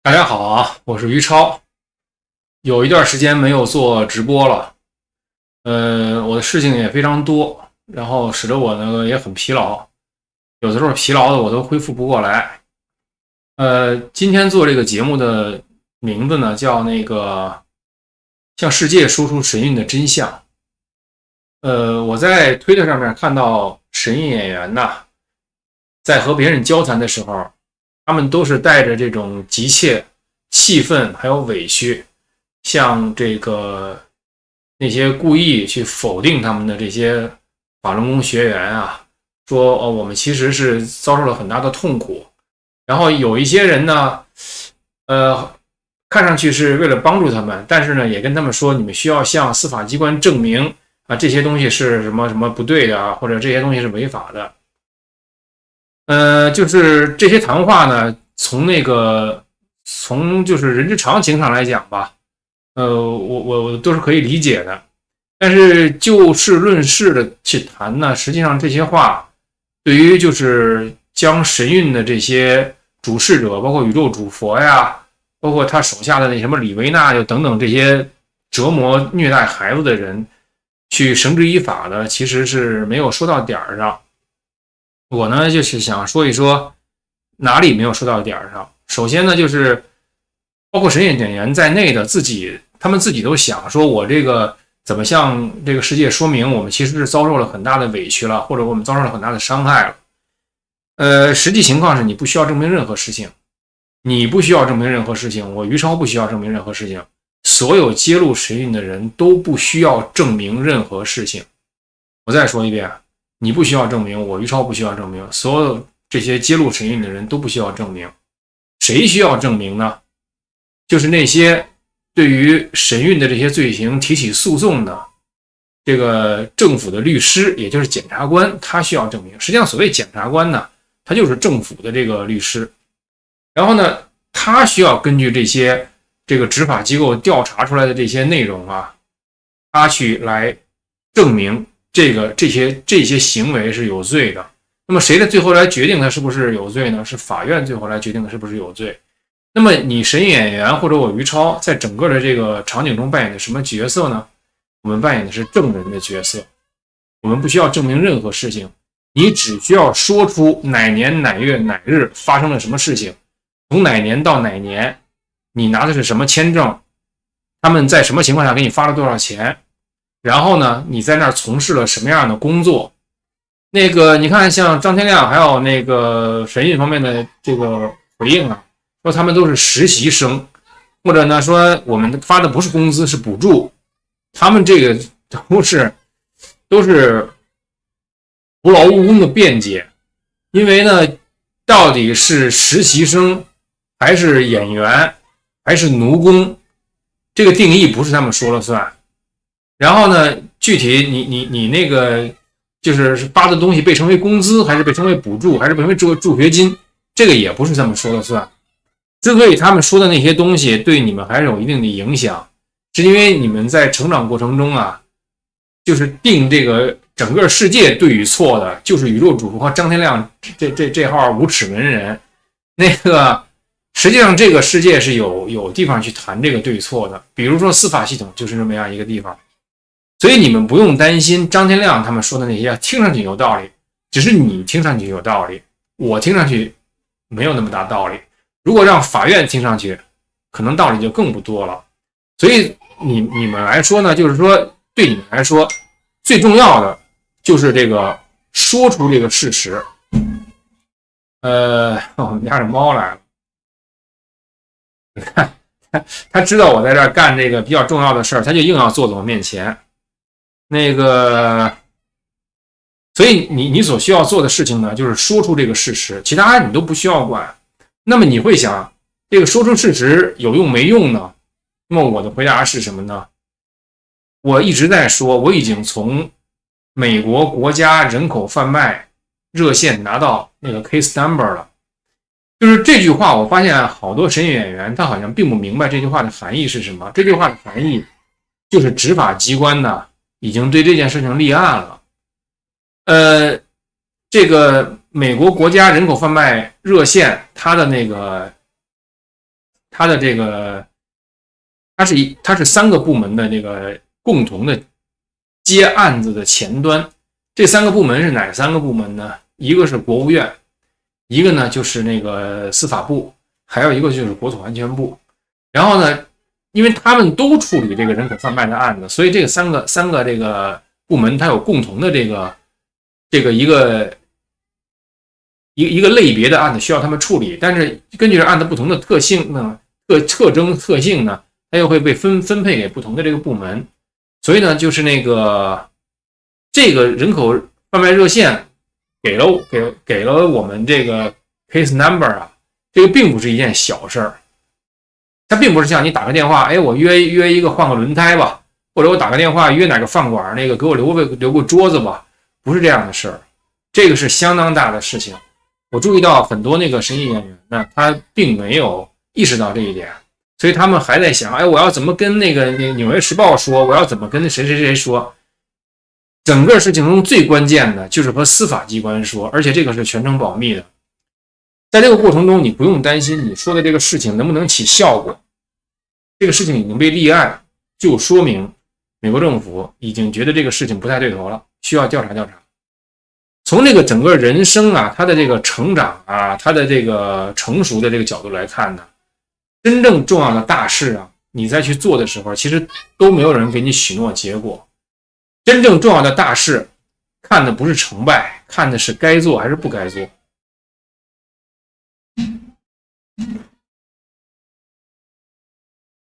大家好啊，我是于超。有一段时间没有做直播了，我的事情也非常多，然后使得我呢也很疲劳，有的时候疲劳的我都恢复不过来。今天做这个节目的名字呢叫向世界说出神韵的真相。我在推特上面看到神韵演员呐，在和别人交谈的时候，他们都是带着这种急切、气愤还有委屈，向那些故意去否定他们的这些法轮功学员啊，说我们其实是遭受了很大的痛苦。然后有一些人呢，看上去是为了帮助他们，但是呢，也跟他们说，你们需要向司法机关证明啊，这些东西是什么什么不对的啊，或者这些东西是违法的。就是这些谈话呢，从就是人之常情上来讲吧，我都是可以理解的。但是就事论事的去谈呢，实际上这些话对于就是将神韵的这些主事者，包括宇宙主佛呀，包括他手下的那什么李维纳就等等这些折磨虐待孩子的人，去绳之以法的，其实是没有说到点儿上。我呢就是想说一说哪里没有说到点儿上。首先呢，就是包括神韵演员在内的他们自己都想说，我这个怎么向这个世界说明我们其实是遭受了很大的委屈了，或者我们遭受了很大的伤害了。实际情况是你不需要证明任何事情，你不需要证明任何事情，我于超不需要证明任何事情，所有揭露神韵的人都不需要证明任何事情。我再说一遍，你不需要证明，我于超不需要证明，所有这些揭露神韵的人都不需要证明。谁需要证明呢？就是那些对于神韵的这些罪行提起诉讼的这个政府的律师，也就是检察官，他需要证明。实际上所谓检察官呢，他就是政府的这个律师。然后呢，他需要根据这个执法机构调查出来的这些内容啊，他去来证明这些行为是有罪的。那么谁的最后来决定他是不是有罪呢？是法院最后来决定他是不是有罪。那么你神韵演员或者我于超在整个的这个场景中扮演的什么角色呢？我们扮演的是证人的角色。我们不需要证明任何事情，你只需要说出哪年哪月哪日发生了什么事情，从哪年到哪年，你拿的是什么签证，他们在什么情况下给你发了多少钱，然后呢，你在那儿从事了什么样的工作。你看像张天亮还有那个神韵方面的这个回应啊，说他们都是实习生，或者呢说我们发的不是工资是补助，他们这个都是徒劳无功的辩解。因为呢，到底是实习生还是演员还是奴工，这个定义不是他们说了算。然后呢，具体你那个就是发的东西被称为工资，还是被称为补助，还是被称为助学金，这个也不是他们说了算。之所以他们说的那些东西对你们还是有一定的影响，是因为你们在成长过程中啊，就是定这个整个世界对与错的，就是宇宙主佛和张天亮这号无耻文人。实际上这个世界是有地方去谈这个对与错的，比如说司法系统就是这么样一个地方。所以你们不用担心张天亮他们说的那些听上去有道理，只是你听上去有道理，我听上去没有那么大道理。如果让法院听上去，可能道理就更不多了。所以你们来说呢，就是说对你们来说最重要的就是这个说出这个事实。我们家的猫来了，你看他知道我在这儿干这个比较重要的事儿，他就硬要坐在我面前。所以你所需要做的事情呢，就是说出这个事实，其他你都不需要管。那么你会想，这个说出事实有用没用呢？那么我的回答是什么呢？我一直在说，我已经从美国国家人口贩卖热线拿到那个 case number 了。就是这句话，我发现好多神韵演员他好像并不明白这句话的含义是什么。这句话的含义就是执法机关呢已经对这件事情立案了。这个美国国家人口贩卖热线，它的它的这个它是3个部门的这个共同的接案子的前端。这3个部门是哪3个部门呢？一个是国务院，一个呢就是那个司法部，还有一个就是国土安全部。然后呢，因为他们都处理这个人口贩卖的案子，所以这个三个这个部门它有共同的这个一个类别的案子需要他们处理，但是根据这案子不同的特性呢、特征特性呢，它又会被分配给不同的这个部门。所以呢，就是那个这个人口贩卖热线给了我们这个 case number 啊，这个并不是一件小事儿。它并不是像你打个电话，哎，我约一个换个轮胎吧，或者我打个电话约哪个饭馆，那个给我留个桌子吧，不是这样的事儿。这个是相当大的事情。我注意到很多那个神艺演员呢，他并没有意识到这一点，所以他们还在想，哎，我要怎么跟那个纽约时报说，我要怎么跟谁说。整个事情中最关键的就是和司法机关说，而且这个是全程保密的。在这个过程中，你不用担心你说的这个事情能不能起效果。这个事情已经被立案，就说明美国政府已经觉得这个事情不太对头了，需要调查调查。从这个整个人生啊，他的这个成长啊，他的这个成熟的这个角度来看呢，真正重要的大事啊，你再去做的时候，其实都没有人给你许诺结果。真正重要的大事，看的不是成败，看的是该做还是不该做。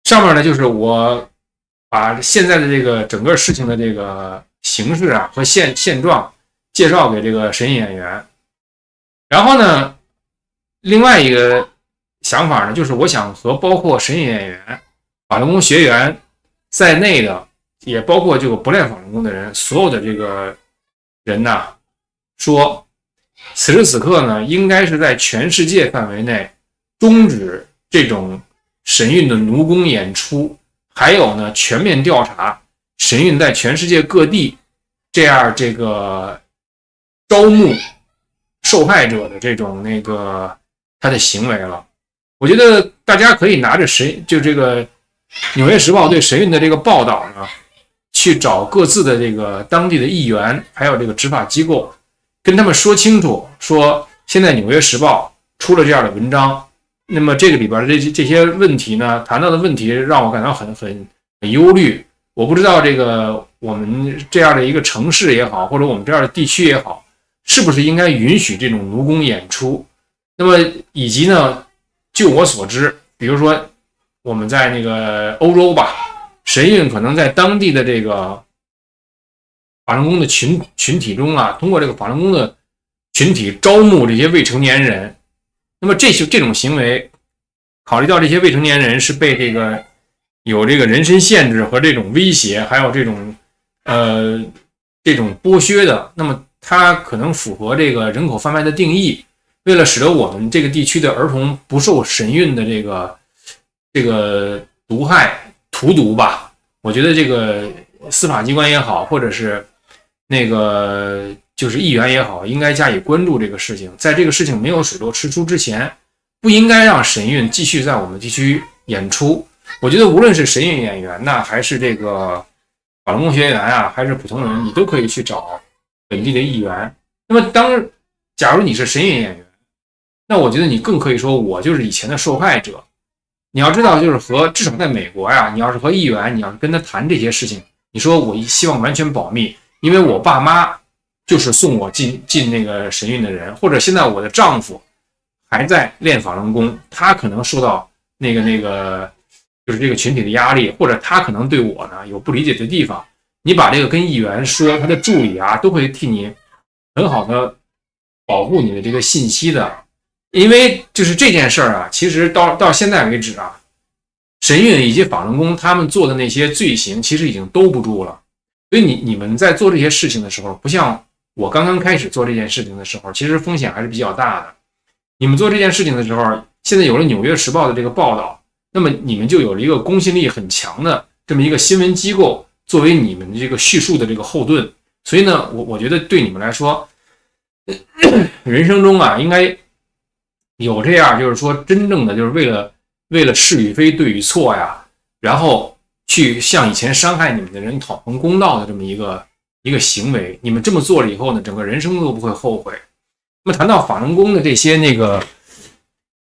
上面呢，就是我把现在的这个整个事情的这个形式啊和现状介绍给这个神演员。然后呢，另外一个想法呢，就是我想和包括神演员、法轮功学员在内的，也包括这个不练法轮功的人，所有的这个人呢，说此时此刻呢，应该是在全世界范围内终止这种神韵的奴工演出，还有呢，全面调查神韵在全世界各地这样这个招募受害者的这种他的行为了。我觉得大家可以拿着就这个《纽约时报》对神韵的这个报道呢，去找各自的这个当地的议员，还有这个执法机构，跟他们说清楚，说现在《纽约时报》出了这样的文章。那么这个里边的这些问题呢，谈到的问题让我感到很忧虑。我不知道这个我们这样的一个城市也好，或者我们这样的地区也好，是不是应该允许这种奴工演出？那么以及呢，就我所知，比如说我们在那个欧洲吧，神韵可能在当地的这个法轮功的群体中啊，通过这个法轮功的群体招募这些未成年人。那么这种行为，考虑到这些未成年人是被有这个人身限制和这种威胁，还有这种剥削的，那么它可能符合这个人口贩卖的定义。为了使得我们这个地区的儿童不受神韵的这个毒害荼毒吧，我觉得这个司法机关也好，或者是就是议员也好，应该加以关注这个事情。在这个事情没有水落石出之前，不应该让神韵继续在我们地区演出。我觉得无论是神韵演员呢，还是这个法轮功学员啊，还是普通人，你都可以去找本地的议员。那么假如你是神韵演员，那我觉得你更可以说我就是以前的受害者。你要知道，就是至少在美国呀，你要是和议员，你要是跟他谈这些事情，你说我希望完全保密，因为我爸妈就是送我进那个神韵的人，或者现在我的丈夫还在练法轮功，他可能受到就是这个群体的压力，或者他可能对我呢有不理解的地方，你把这个跟议员说，他的助理啊都会替你很好的保护你的这个信息的。因为就是这件事儿啊，其实到现在为止啊，神韵以及法轮功他们做的那些罪行其实已经兜不住了。所以你们在做这些事情的时候，不像我刚刚开始做这件事情的时候，其实风险还是比较大的。你们做这件事情的时候，现在有了《纽约时报》的这个报道，那么你们就有了一个公信力很强的这么一个新闻机构作为你们的这个叙述的这个后盾。所以呢，我觉得对你们来说，人生中啊，应该有这样，就是说真正的就是为了为了是与非、对与错呀，然后去向以前伤害你们的人讨回公道的这么一个行为。你们这么做了以后呢，整个人生都不会后悔。那么谈到法轮功的这些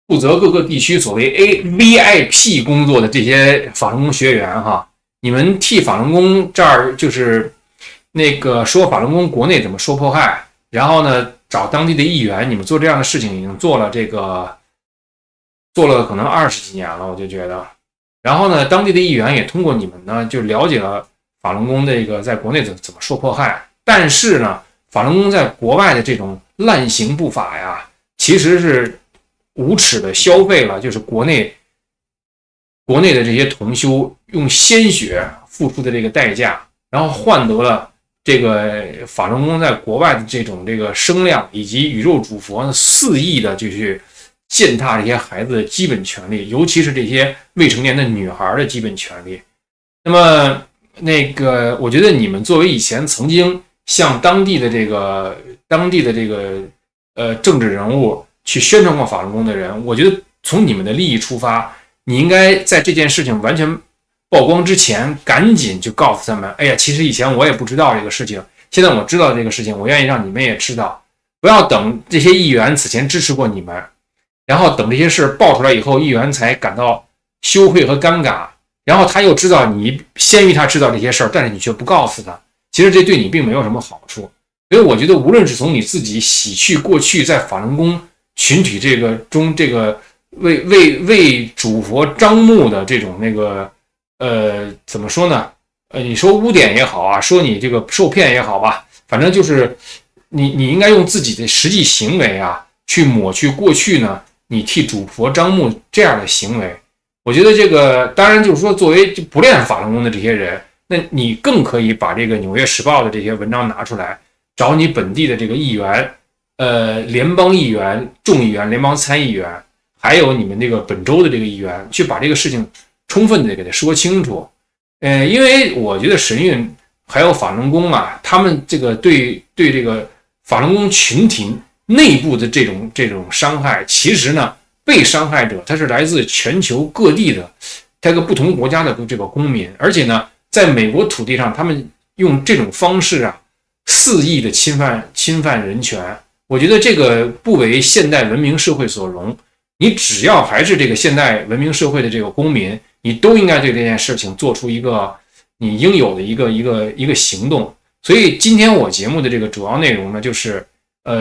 负责各个地区所谓 VIP 工作的这些法轮功学员哈，你们替法轮功这儿就是说法轮功国内怎么受迫害，然后呢找当地的议员，你们做这样的事情已经做了可能20几年了，我就觉得。然后呢，当地的议员也通过你们呢，就了解了法轮功在国内怎么受迫害。但是呢，法轮功在国外的这种滥行不法呀，其实是无耻的消费了，就是国内的这些同修用鲜血付出的这个代价，然后换得了这个法轮功在国外的这个声量，以及宇宙主佛肆意的就去践踏这些孩子的基本权利，尤其是这些未成年的女孩的基本权利。那么我觉得你们作为以前曾经向当地的这个政治人物去宣传过法轮功的人，我觉得从你们的利益出发，你应该在这件事情完全曝光之前，赶紧就告诉他们，哎呀，其实以前我也不知道这个事情，现在我知道这个事情，我愿意让你们也知道。不要等这些议员此前支持过你们，然后等这些事爆出来以后，议员才感到羞愧和尴尬，然后他又知道你先于他知道这些事儿，但是你却不告诉他，其实这对你并没有什么好处。所以我觉得，无论是从你自己洗去过去在法轮功群体中为主佛张目的这种怎么说呢？你说污点也好啊，说你这个受骗也好吧，反正就是你应该用自己的实际行为啊，去抹去过去呢你替主佛张目这样的行为。我觉得这个当然就是说，作为不练法轮功的这些人，那你更可以把这个《纽约时报》的这些文章拿出来，找你本地的这个议员，联邦议员、众议员、联邦参议员，还有你们这个本州的这个议员，去把这个事情充分的给他说清楚。因为我觉得神韵还有法轮功啊，他们这个对这个法轮功群体内部的这种伤害，其实呢，被伤害者他是来自全球各地的这个不同国家的这个公民，而且呢，在美国土地上，他们用这种方式啊，肆意的侵犯人权。我觉得这个不为现代文明社会所容。你只要还是这个现代文明社会的这个公民，你都应该对这件事情做出一个你应有的一个行动。所以今天我节目的这个主要内容呢，就是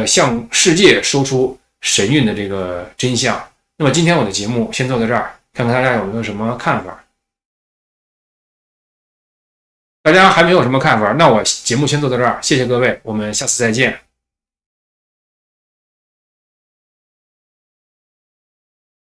向世界说出神韵的这个真相。那么今天我的节目先做到这儿，看看大家有没有什么看法。大家还没有什么看法，那我节目先做到这儿，谢谢各位，我们下次再见。